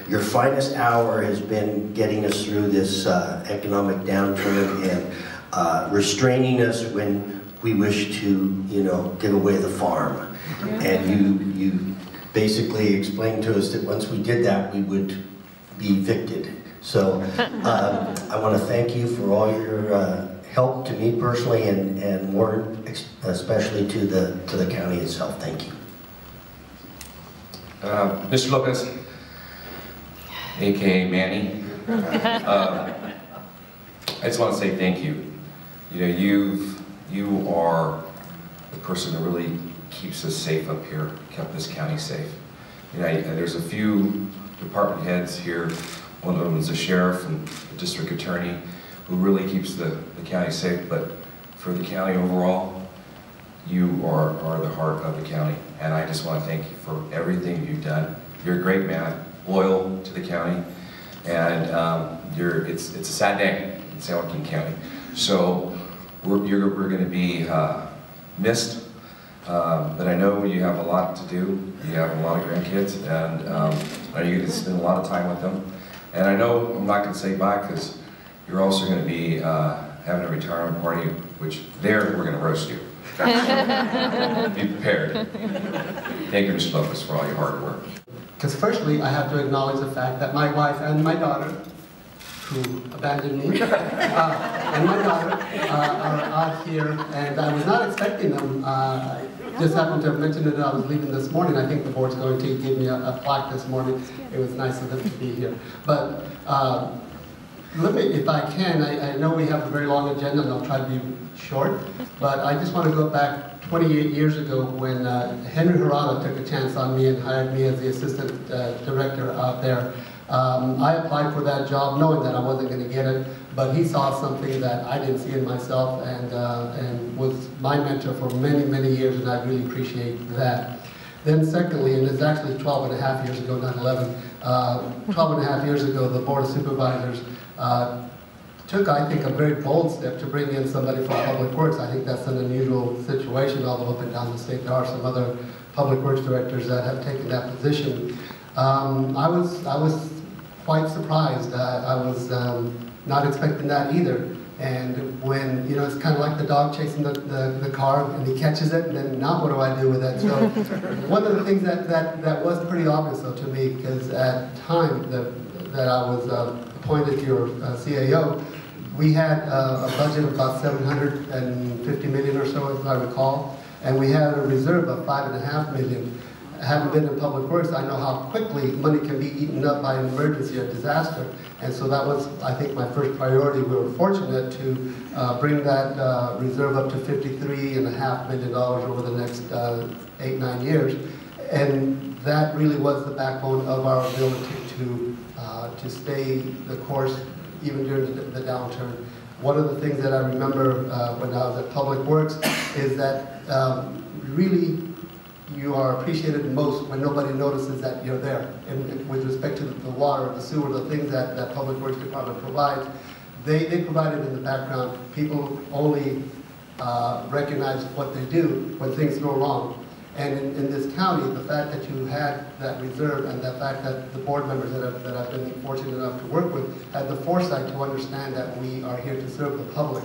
Your finest hour has been getting us through this economic downturn and restraining us when we wish to, give away the farm. And you basically explained to us that once we did that, we would be evicted. So I want to thank you for all your help to me personally, and more especially to the county itself. Thank you. Mr. Lopez, aka Manny, I just want to say thank you. You are the person that really keeps us safe up here, kept this county safe. There's a few department heads here. One of them is the sheriff and the district attorney, who really keeps the county safe. But for the county overall, you are the heart of the county, and I just want to thank you for everything you've done. You're a great man, loyal to the county, and it's a sad day in San Joaquin County. So we're going to be missed, but I know you have a lot to do. You have a lot of grandkids, and I know you're going to spend a lot of time with them. And I know I'm not going to say bye, because you're also going to be having a retirement party, which we're going to roast you. Be prepared. Thank you, Mr. Lopez, for all your hard work. Because firstly, I have to acknowledge the fact that my wife and my daughter, who abandoned me, and my daughter are out here, and I was not expecting them. I just happened to have mentioned that I was leaving this morning. I think the board's going to give me a plaque this morning. It was nice of them to be here. But let me, if I can, I know we have a very long agenda, and I'll try to be short, but I just want to go back 28 years ago when Henry Harada took a chance on me and hired me as the assistant director out there. I applied for that job knowing that I wasn't going to get it, but he saw something that I didn't see in myself, and was my mentor for many, many years, and I really appreciate that. Then secondly, and it's actually 12 and a half years ago, not 11, 12 and a half years ago, the Board of Supervisors took, I think, a very bold step to bring in somebody from Public Works. I think that's an unusual situation, although up and down the state there are some other Public Works directors that have taken that position. I was quite surprised. I was not expecting that either. And when, it's kind of like the dog chasing the car, and he catches it, and then now what do I do with it? So one of the things that was pretty obvious, though, to me, because at the time that I was appointed to your CAO, we had a budget of about $750 million or so, as I recall, and we had a reserve of $5.5 million. Having been in Public Works, I know how quickly money can be eaten up by an emergency or disaster, and so that was, I think, my first priority. We were fortunate to bring that reserve up to $53.5 million over the next 8-9 years, and that really was the backbone of our ability to stay the course even during the downturn. One of the things that I remember when I was at Public Works is that really you are appreciated most when nobody notices that you're there. And with respect to the water, the sewer, the things that Public Works Department provides, they provide it in the background. People only recognize what they do when things go wrong. And in this county, the fact that you had that reserve, and the fact that the board members that I've been fortunate enough to work with had the foresight to understand that we are here to serve the public.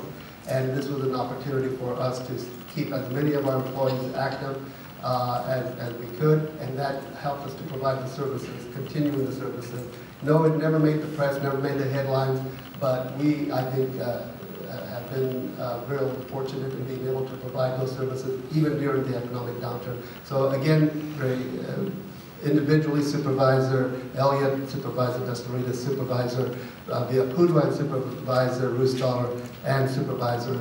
And this was an opportunity for us to keep as many of our employees active as we could, and that helped us to provide the services, continuing the services. No, it never made the press, never made the headlines, but we, I think, have been real fortunate in being able to provide those services even during the economic downturn. So again, individually, Supervisor Elliott, Supervisor Destorita, Supervisor Villapudo, and Supervisor Rustaller, and Supervisor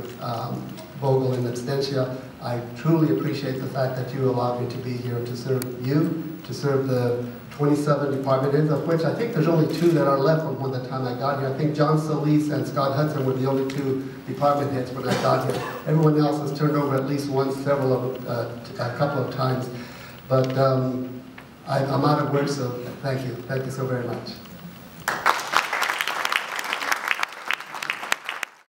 Vogel in absentia, I truly appreciate the fact that you allowed me to be here to serve you, to serve the 27 department heads, of which I think there's only 2 that are left from the time I got here. I think John Solis and Scott Hudson were the only 2 department heads when I got here. Everyone else has turned over at least once, a couple of times. But I'm out of words, so thank you. Thank you so very much.